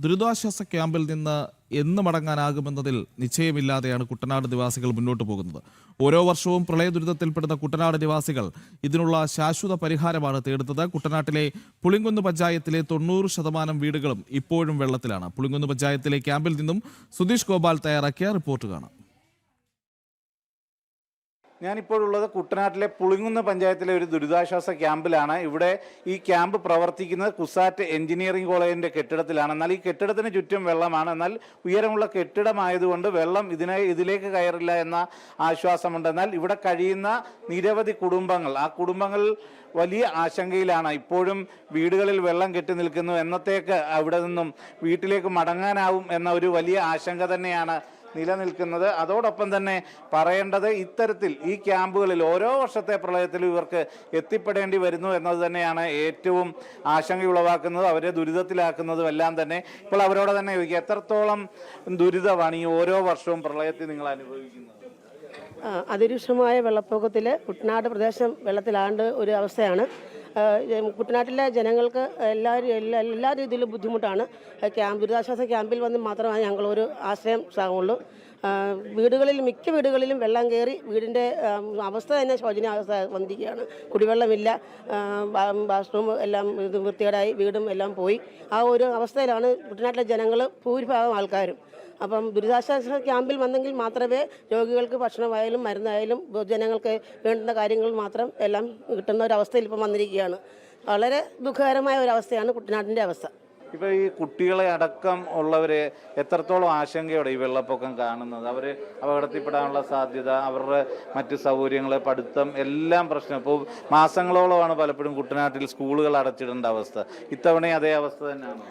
ദുരിതാശ്വാസ ക്യാമ്പിൽ നിന്ന് എന്ന് മടങ്ങാനാകുമെന്നതിൽ നിശ്ചയമില്ലാതെയാണ് കുട്ടനാട് നിവാസികൾ മുന്നോട്ട് പോകുന്നത്. ഓരോ വർഷവും പ്രളയ ദുരിതത്തിൽപ്പെടുന്ന കുട്ടനാട് നിവാസികൾ ഇതിനുള്ള ശാശ്വത പരിഹാരമാണ് തേടുന്നത്. കുട്ടനാട്ടിലെ പുളിങ്കുന്ന് പഞ്ചായത്തിലെ 90% വീടുകളും ഇപ്പോഴും വെള്ളത്തിലാണ്. പുളിങ്കുന്ന് പഞ്ചായത്തിലെ ക്യാമ്പിൽ നിന്നും സുധീഷ് ഗോപാൽ തയ്യാറാക്കിയ റിപ്പോർട്ട് കാണാം. ഞാനിപ്പോഴുള്ളത് കുട്ടനാട്ടിലെ പുളിങ്കുന്ന് പഞ്ചായത്തിലെ ഒരു ദുരിതാശ്വാസ ക്യാമ്പിലാണ്. ഇവിടെ ഈ ക്യാമ്പ് പ്രവർത്തിക്കുന്നത് കുസാറ്റ് എഞ്ചിനീയറിംഗ് കോളേജിൻ്റെ കെട്ടിടത്തിലാണ്. എന്നാൽ ഈ കെട്ടിടത്തിന് ചുറ്റും വെള്ളമാണ്. എന്നാൽ ഉയരമുള്ള കെട്ടിടമായതുകൊണ്ട് വെള്ളം ഇതിലേക്ക് കയറില്ല എന്ന ആശ്വാസമുണ്ട്. എന്നാൽ ഇവിടെ കഴിയുന്ന നിരവധി കുടുംബങ്ങൾ, ആ കുടുംബങ്ങൾ വലിയ ആശങ്കയിലാണ്. ഇപ്പോഴും വീടുകളിൽ വെള്ളം കെട്ടി നിൽക്കുന്നു. എന്നത്തേക്ക് അവിടെ നിന്നും വീട്ടിലേക്ക് മടങ്ങാനാവും എന്ന ഒരു വലിയ ആശങ്ക തന്നെയാണ് നിലനിൽക്കുന്നത്. അതോടൊപ്പം തന്നെ പറയേണ്ടത്, ഇത്തരത്തിൽ ഈ ക്യാമ്പുകളിൽ ഓരോ വർഷത്തെ പ്രളയത്തിലും ഇവർക്ക് എത്തിപ്പെടേണ്ടി വരുന്നു എന്നത് തന്നെയാണ് ഏറ്റവും ആശങ്കയുളവാക്കുന്നത്, അവരെ ദുരിതത്തിലാക്കുന്നതും എല്ലാം തന്നെ. ഇപ്പോൾ അവരോട് തന്നെ ചോദിക്കുക, എത്രത്തോളം ദുരിതമാണ് ഈ ഓരോ വർഷവും പ്രളയത്തിൽ നിങ്ങൾ അനുഭവിക്കുന്നത്? അതിരൂക്ഷമായ വെള്ളപ്പൊക്കത്തിൽ കുട്ടനാട് പ്രദേശം വെള്ളത്തിലാണ്ട് ഒരു അവസ്ഥയാണ്. കുട്ടനാട്ടിലെ ജനങ്ങൾക്ക് എല്ലാ രീതിയിലും ബുദ്ധിമുട്ടാണ്. ദുരിതാശ്വാസ ക്യാമ്പിൽ വന്ന് മാത്രമേ ഞങ്ങളൊരു ആശ്രയം സാകുള്ളൂ. മിക്ക വീടുകളിലും വെള്ളം കയറി വീടിൻ്റെ അവസ്ഥ തന്നെ ശോചനീയാവസ്ഥ വന്നിരിക്കുകയാണ്. കുടിവെള്ളമില്ല, ബാത്റൂം എല്ലാം വൃത്തികേടായി, വീടും എല്ലാം പോയി. ആ ഒരു അവസ്ഥയിലാണ് കുട്ടനാട്ടിലെ ജനങ്ങൾ ഭൂരിഭാഗം ആൾക്കാരും. അപ്പം ദുരിതാശ്വാസ ക്യാമ്പിൽ വന്നെങ്കിൽ മാത്രമേ രോഗികൾക്ക് ഭക്ഷണമായാലും മരുന്നായാലും ജനങ്ങൾക്ക് വേണ്ടുന്ന കാര്യങ്ങൾ മാത്രം എല്ലാം കിട്ടുന്ന ഒരവസ്ഥയിൽ ഇപ്പം വന്നിരിക്കുകയാണ്. വളരെ ദുഃഖകരമായ ഒരവസ്ഥയാണ് കുട്ടനാടിൻ്റെ അവസ്ഥ. ഇപ്പോൾ ഈ കുട്ടികളെ അടക്കം ഉള്ളവരെ എത്രത്തോളം ആശങ്കയോടെ ഈ വെള്ളപ്പൊക്കം കാണുന്നത്? അവർ അപകടത്തിൽപ്പെടാനുള്ള സാധ്യത, അവരുടെ മറ്റ് സൗകര്യങ്ങൾ, പഠിത്തം എല്ലാം പ്രശ്നം. ഇപ്പോൾ മാസങ്ങളോളമാണ് പലപ്പോഴും കുട്ടനാട്ടിൽ സ്കൂളുകൾ അടച്ചിടേണ്ട അവസ്ഥ. ഇത്തവണ അതേ അവസ്ഥ തന്നെയാണ്.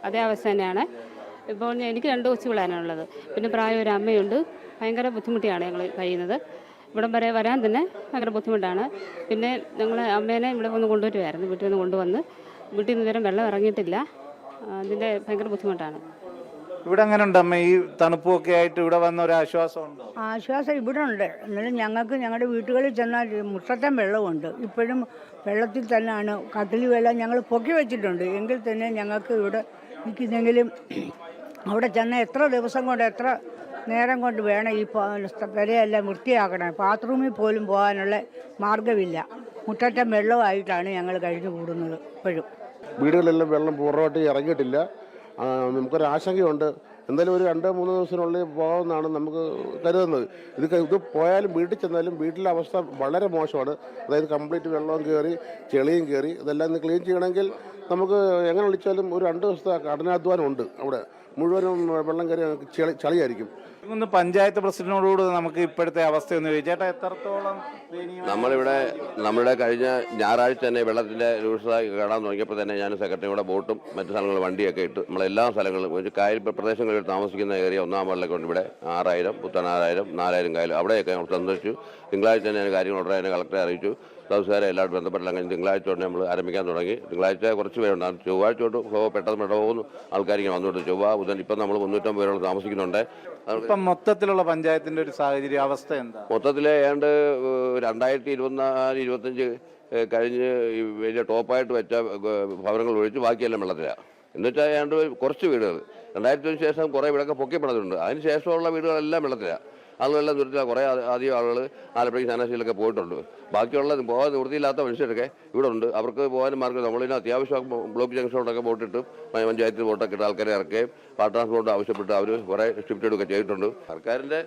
അതേ അവസ്ഥ തന്നെയാണ്. ഇപ്പോൾ എനിക്ക് 2 കൊച്ചു പിള്ളേരാണുള്ളത്. പിന്നെ പ്രായം ഒരു അമ്മയുണ്ട്. ഭയങ്കര ബുദ്ധിമുട്ടിയാണ് ഞങ്ങൾ കഴിയുന്നത്. ഇവിടം വരെ വരാൻ തന്നെ ഭയങ്കര ബുദ്ധിമുട്ടാണ്. പിന്നെ ഞങ്ങൾ അമ്മേനെ ഇവിടെ ഒന്ന് കൊണ്ടുവരുമായിരുന്നു. വീട്ടിൽ നിന്ന് കൊണ്ടുവന്ന് വീട്ടിൽ നിന്ന് ഇതുവരെ വെള്ളം ഇറങ്ങിയിട്ടില്ല. അതിൻ്റെ ഭയങ്കര ബുദ്ധിമുട്ടാണ്. ഇവിടെ അങ്ങനെ ഉണ്ട് അമ്മ, ഈ തണുപ്പൊക്കെ ആയിട്ട് ഇവിടെ വന്ന ഒരു ആശ്വാസമുണ്ടോ? ആശ്വാസം ഇവിടെ ഉണ്ട്. എന്നാലും ഞങ്ങൾക്ക് ഞങ്ങളുടെ വീട്ടുകളിൽ ചെന്നാൽ മുട്ടത്തം വെള്ളമുണ്ട്. ഇപ്പോഴും വെള്ളത്തിൽ തന്നെയാണ്. കട്ടിൽ വെള്ളം ഞങ്ങൾ പൊക്കി വെച്ചിട്ടുണ്ട്. എങ്കിൽ തന്നെ ഞങ്ങൾക്ക് ഇവിടെ നിൽക്കുന്നെങ്കിലും അവിടെ ചെന്ന എത്ര ദിവസം കൊണ്ട്, എത്ര നേരം കൊണ്ട് വേണം ഈ പെരയെല്ലാം വൃത്തിയാക്കണം. ബാത്റൂമിൽ പോലും പോകാനുള്ള മാർഗമില്ല. മുട്ടറ്റം വെള്ളമായിട്ടാണ് ഞങ്ങൾ കഴിഞ്ഞു കൂടുന്നത്. ഇപ്പോഴും വീടുകളിലെല്ലാം വെള്ളം പൂർണ്ണമായിട്ട് ഇറങ്ങിയിട്ടില്ല. നമുക്കൊരാശങ്കയുണ്ട്. എന്തായാലും ഒരു 2-3 ദിവസത്തിനുള്ളിൽ പോകാമെന്നാണ് നമുക്ക് കരുതുന്നത്. ഇത് പോയാലും വീട്ടിൽ ചെന്നാലും വീട്ടിലെ അവസ്ഥ വളരെ മോശമാണ്. അതായത് കംപ്ലീറ്റ് വെള്ളവും കയറി, ചെളിയും കയറി. ഇതെല്ലാം ഇന്ന് ക്ലീൻ ചെയ്യണമെങ്കിൽ നമുക്ക് എങ്ങനെ വിളിച്ചാലും ഒരു 2 ദിവസത്തെ കഠിനാധ്വാനം ഉണ്ട്. അവിടെ മുഴുവനും വെള്ളം കയറി ചളിയായിരിക്കും. ഇന്ന് പഞ്ചായത്ത് പ്രസിഡന്റിനോട് നമുക്ക് ഇപ്പോഴത്തെ അവസ്ഥയൊന്ന് ചോദിച്ചേട്ടാ, എത്രത്തോളം നമ്മുടെ കഴിഞ്ഞ ഞായറാഴ്ച തന്നെ വെള്ളത്തിൻ്റെ രൂക്ഷത കാണാൻ തുടങ്ങിയപ്പോൾ തന്നെ ഞാൻ സെക്രട്ടറിയുടെ ബോട്ടും മറ്റു സ്ഥലങ്ങളും വണ്ടിയൊക്കെ ഇട്ട് നമ്മളെല്ലാ സ്ഥലങ്ങളിലും ഒരു കായൽ പ്രദേശങ്ങളിൽ താമസിക്കുന്ന ഏരിയ 1-ാം വാർഡിലൊക്കെ ഉണ്ട്. ഇവിടെ 6000, പുത്തൻ 6000, 4000 കായൽ അവിടെയൊക്കെ നമ്മൾ സന്ദർശിച്ചു. തിങ്കളാഴ്ച തന്നെ കാര്യങ്ങൾ ഉടനെ തന്നെ കളക്ടറെ അറിയിച്ചു. തഹസിൽദാരെ എല്ലാവരും ബന്ധപ്പെട്ടില്ല. അങ്ങനെ തിങ്കളാഴ്ച ഉടനെ നമ്മൾ ആരംഭിക്കാൻ തുടങ്ങി. തിങ്കളാഴ്ച കുറച്ച് പേരുണ്ടാകും. ചൊവ്വാഴ്ച തൊട്ട് പെട്ടെന്ന് പോകുന്നു ആൾക്കാരിങ്ങനെ വന്നുകൊണ്ട് ചൊവ്വ ബുധൻ ഇപ്പം നമ്മൾ 350 പേരോളം താമസിക്കുന്നുണ്ട്. ഇപ്പം മൊത്തത്തിലുള്ള പഞ്ചായത്തിൻ്റെ ഒരു സാഹചര്യ അവസ്ഥ എന്താ? മൊത്തത്തിൽ ഏതാണ്ട് 2024-25 കഴിഞ്ഞ് വലിയ ടോപ്പായിട്ട് വെച്ച ഭവനങ്ങൾ ഒഴിച്ച് ബാക്കിയെല്ലാം വെള്ളത്തിലാണ്. എന്നുവെച്ചാൽ ഏതാണ്ട് കുറച്ച് വീടുകൾ 2000 ശേഷം കുറേ വീടൊക്കെ പൊക്കിപ്പെടുന്നുണ്ട്. അതിന് ശേഷമുള്ള വീടുകളെല്ലാം വെള്ളത്തിലാണ്. ആളുകളെല്ലാം ദുരിതത്തിലാണ്. കുറേ അധികം ആളുകൾ ആലപ്പുഴ ചാനാശ്ശേരിയിലൊക്കെ പോയിട്ടുണ്ട്. ബാക്കിയുള്ള പോകാൻ നിവൃത്തിയില്ലാത്ത മനുഷ്യരൊക്കെ ഇവിടെ ഉണ്ട്. അവർക്ക് പോകാനും മാർഗ്ഗം നമ്മളിതിന് അത്യാവശ്യം ബ്ലോക്ക് ജംഗ്ഷനോടൊക്കെ ബോട്ടിട്ട് പഞ്ചായത്തിൽ ബോട്ടൊക്കെ ഇട്ട് ആൾക്കാരെ ഇറക്കുകയും പാർട്ട് ട്രാൻസ്പോർട്ട് ആവശ്യപ്പെട്ട് അവർ കുറേ ഷിഫ്റ്റ് എടുക്കുക ചെയ്തിട്ടുണ്ട്. സർക്കാരിൻ്റെ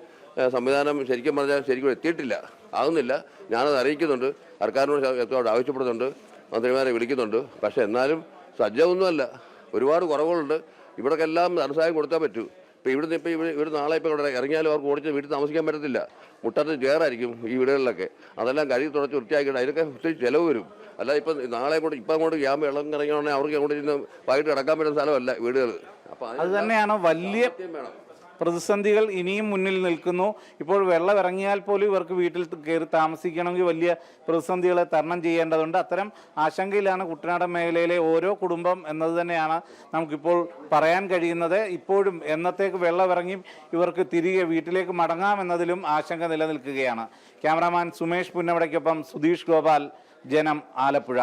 സംവിധാനം ശരിക്കും പറഞ്ഞാൽ ശരിക്കും എത്തിയിട്ടില്ല, ആകുന്നില്ല. ഞാനത് അറിയിക്കുന്നുണ്ട്, സർക്കാരിനോട് എത്തോട് ആവശ്യപ്പെടുന്നുണ്ട്, മന്ത്രിമാരെ വിളിക്കുന്നുണ്ട്. പക്ഷേ എന്നാലും സജ്ജമൊന്നുമല്ല, ഒരുപാട് കുറവുകളുണ്ട്. ഇവിടൊക്കെ എല്ലാം ധനസഹായം കൊടുത്താൽ പറ്റൂ. ഇപ്പോൾ ഇവിടെ നാളെ ഇപ്പോൾ ഇവിടെ ഇറങ്ങിയാലും അവർക്ക് ഓടിച്ച് വീട്ടിൽ താമസിക്കാൻ പറ്റത്തില്ല. മുട്ടത്ത് ചേറായിരിക്കും ഈ വീടുകളിലൊക്കെ. അതെല്ലാം കഴുകി തുടച്ച് വൃത്തിയാക്കിയിട്ട് അതിനൊക്കെ ഒത്തിരി ചിലവ് വരും. അല്ല ഇപ്പം നാളെ കൂടെ ഇപ്പം അങ്ങോട്ട് ക്യാമ്പ് ഇളം ഇറങ്ങിയാണെങ്കിൽ അവർക്ക് അങ്ങോട്ട് ഇരുന്ന് വൈകിട്ട് കിടക്കാൻ പറ്റുന്ന സ്ഥലമല്ല വീടുകൾ. അപ്പം അത് തന്നെയാണ് വലിയ പ്രതിസന്ധികൾ ഇനിയും മുന്നിൽ നിൽക്കുന്നു. ഇപ്പോൾ വെള്ളം ഇറങ്ങിയാൽ പോലും ഇവർക്ക് വീട്ടിൽ കയറി താമസിക്കണമെങ്കിൽ വലിയ പ്രതിസന്ധികളെ തരണം ചെയ്യേണ്ടതുണ്ട്. അത്തരം ആശങ്കയിലാണ് കുട്ടനാടൻ മേഖലയിലെ ഓരോ കുടുംബം എന്നത് തന്നെയാണ് നമുക്കിപ്പോൾ പറയാൻ കഴിയുന്നത്. ഇപ്പോഴും എന്നത്തേക്ക് വെള്ളം ഇറങ്ങി ഇവർക്ക് തിരികെ വീട്ടിലേക്ക് മടങ്ങാമെന്നതിലും ആശങ്ക നിലനിൽക്കുകയാണ്. ക്യാമറാമാൻ സുമേഷ് പുന്നമടയ്ക്കൊപ്പം സുധീഷ് ഗോപാൽ, ജനം, ആലപ്പുഴ.